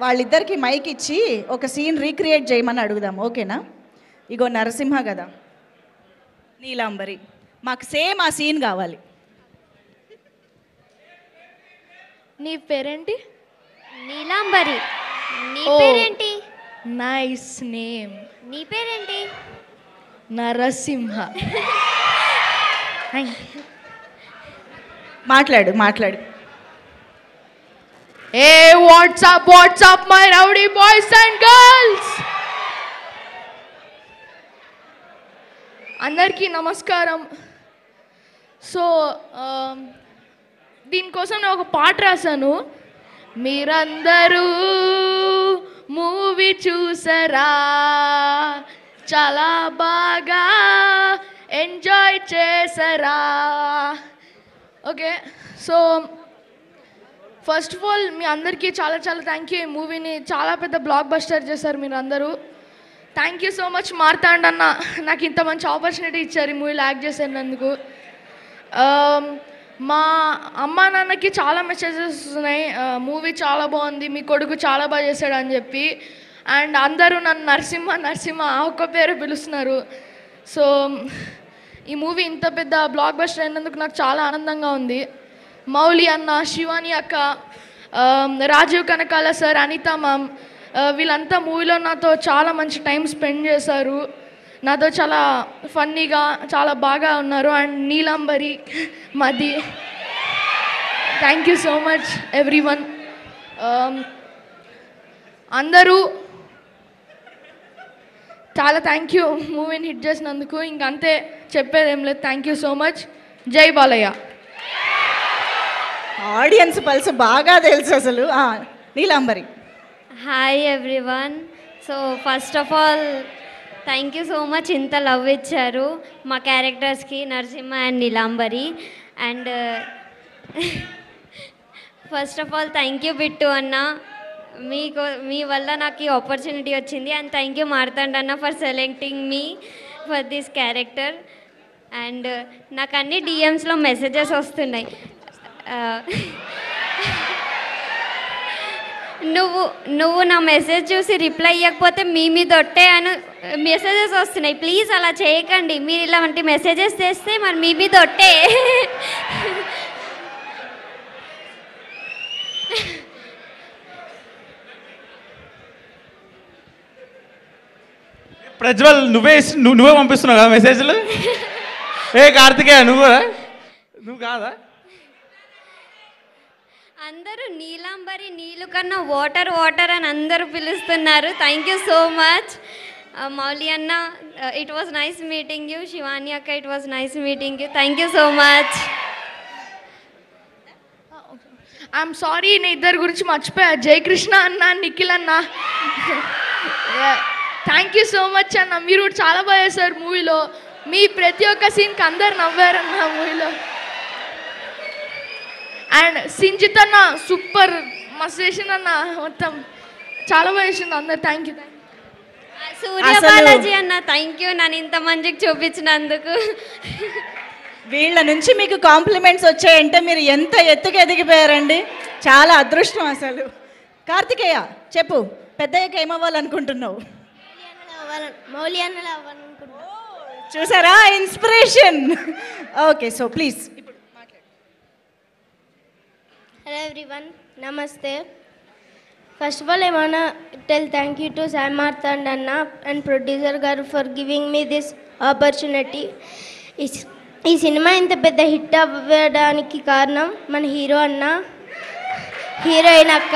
వాళ్ళిద్దరికి మైక్ ఇచ్చి ఒక సీన్ రీక్రియేట్ చేయమని అడుగుదాం, ఓకేనా? ఇగో నరసింహ కదా, నీలాంబరి, మాకు సేమ్ ఆ సీన్ కావాలి. నీ పేరేంటి? నీలాంబరి. నీ పేరేంటి? Nice name. నీ పేరేంటి? నరసింహ. మాట్లాడు మాట్లాడు. Hey what's up my rowdy boys and girls, అందరికీ నమస్కారం. సో దీనికోసం నేను ఒక పాట రాశాను. మీరందరూ మూవీ చూసారా, చాలా బాగా ఎంజాయ్ చేసారా? Okay, so first of all మీ అందరికీ చాలా చాలా థ్యాంక్ యూ. ఈ మూవీని చాలా పెద్ద బ్లాక్ బస్టర్ చేశారు మీరు అందరూ. Thank you so much Martand అన్న, నాకు ఇంత మంచి ఆపర్చునిటీ ఇచ్చారు ఈ మూవీలో యాక్ట్ చేసేందుకు. మా అమ్మా నాన్నకి చాలా మెసేజెస్ వస్తున్నాయి, మూవీ చాలా బాగుంది, మీ కొడుకు చాలా బాగా చేశాడు అని చెప్పి. అండ్ అందరూ నన్ను నరసింహ ఆ ఒక్క పేరు పిలుస్తున్నారు. సో ఈ మూవీ ఇంత పెద్ద బ్లాక్ బస్టర్ అయినందుకు నాకు చాలా ఆనందంగా ఉంది. మౌలి అన్న, శివాని అక్క, రాజీవ్ కనకాల సార్, అనిత మ్యామ్, వీళ్ళంతా మూవీలో నాతో చాలా మంచి టైం స్పెండ్ చేశారు. నాతో చాలా ఫన్నీగా చాలా బాగా ఉన్నారు. అండ్ నీలాంబరి, మది, thank you so much everyone. అందరూ చాలా థ్యాంక్ యూ మూవీని హిట్ చేసినందుకు. ఇంకంతే, చెప్పేదేం లేదు. Thank you so much. జై బాలయ్య. ఆడియన్స్ పల్స్ బాగా తెలుసు అసలు. Neelambari. Hi everyone. So first of all thank you so much, ఇంత లవ్ ఇచ్చారు మా క్యారెక్టర్స్కి, Narasimha and Neelambari. And first of all thank you Bittu అన్న, మీ వల్ల నాకు ఈ ఆపర్చునిటీ వచ్చింది. అండ్ థ్యాంక్ యూ మార్తాండ్ అన్న for selecting me for this character. And నాకు అన్ని డిఎమ్స్లో మెసేజెస్ వస్తున్నాయి, నువ్వు నా మెసేజ్ చూసి రిప్లై ఇవ్వకపోతే మీ మీద ఒట్టే అని మెసేజెస్ వస్తున్నాయి. ప్లీజ్ అలా చేయకండి, మీరు ఇలాంటి మెసేజెస్ చేస్తే మరి మీ మీద ఒట్టే. ప్రజ్వల్, నువ్వే పంపిస్తున్నావు కదా మెసేజ్లు? ఏ కార్తికేయ, నువ్వు కాదా? అందరూ నీలాంబరి, నీళ్ళు కన్నా వాటర్ అని అందరూ పిలుస్తున్నారు. Thank you so much. Mouli అన్న, it was nice meeting you. Shivani అక్క, it was nice meeting you. Thank you so much. I'm sorry, నేను ఇద్దరి గురించి మర్చిపోయా. జయకృష్ణ అన్న, నిఖిల్ అన్న, థ్యాంక్ యూ సో మచ్ అన్న. మీరు చాలా బాగా చేశారు మూవీలో. మీ ప్రతి ఒక్క సీన్కి అందరు నవ్వారన్న మూవీలో. అండ్ సింజిత్ అన్న సూపర్, మస్తు చేసింది అన్న, మొత్తం చాలా బాగా చేసింది అందరు. Thank you. సూర్య బాలాజీ అన్న, థ్యాంక్ యూ నన్ను ఇంత మంచిగా చూపించినందుకు. వీళ్ళ నుంచి మీకు కాంప్లిమెంట్స్ వచ్చాయంటే మీరు ఎంత ఎత్తుకు ఎదిగిపోయారండి, చాలా అదృష్టం అసలు. కార్తికేయ చెప్పు, పెద్దయ్యక ఏమవ్వాలనుకుంటున్నావు? మౌలి అన్నలు అవ్వాలనుకుంటున్నాను. చూసారా ఇన్స్పిరేషన్. ఓకే, సో ప్లీజ్ ఇప్పుడు మాట్లాడు. హలో ఎవ్రీవన్, నమస్తే. First of all I want tell thank you to Sam Martand అన్న అండ్ ప్రొడ్యూసర్ గారు for giving me this opportunity. ఈ సినిమా ఇంత పెద్ద హిట్ అవ్వడానికి కారణం మన హీరో అన్న, హీరోయిన్ అక్క,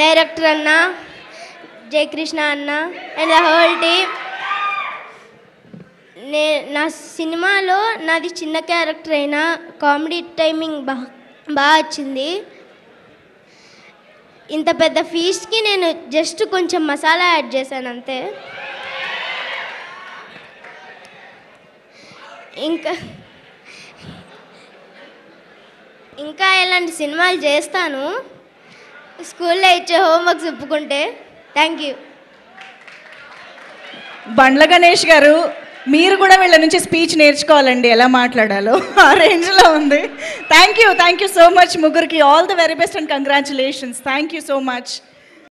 డైరెక్టర్ అన్న, జయకృష్ణ అన్న అండ్ ద హోల్ టీమ్. నా సినిమాలో నాది చిన్న క్యారెక్టర్ అయినా కామెడీ టైమింగ్ బాగా వచ్చింది. ఇంత పెద్ద ఫీస్ట్కి నేను జస్ట్ కొంచెం మసాలా యాడ్ చేశాను అంతే. ఇంకా ఇలాంటి సినిమాలు చేస్తాను, స్కూల్లో ఇచ్చే హోంవర్క్స్ ఒప్పుకుంటే. Thank you. బండ్ల గణేష్ గారు మీరు కూడా వీళ్ళ నుంచి స్పీచ్ నేర్చుకోవాలండి, ఎలా మాట్లాడాలో ఆ రేంజ్లో ఉంది. థ్యాంక్ యూ సో మచ్ ముగ్గురికి. All the very best and congratulations. Thank you so much.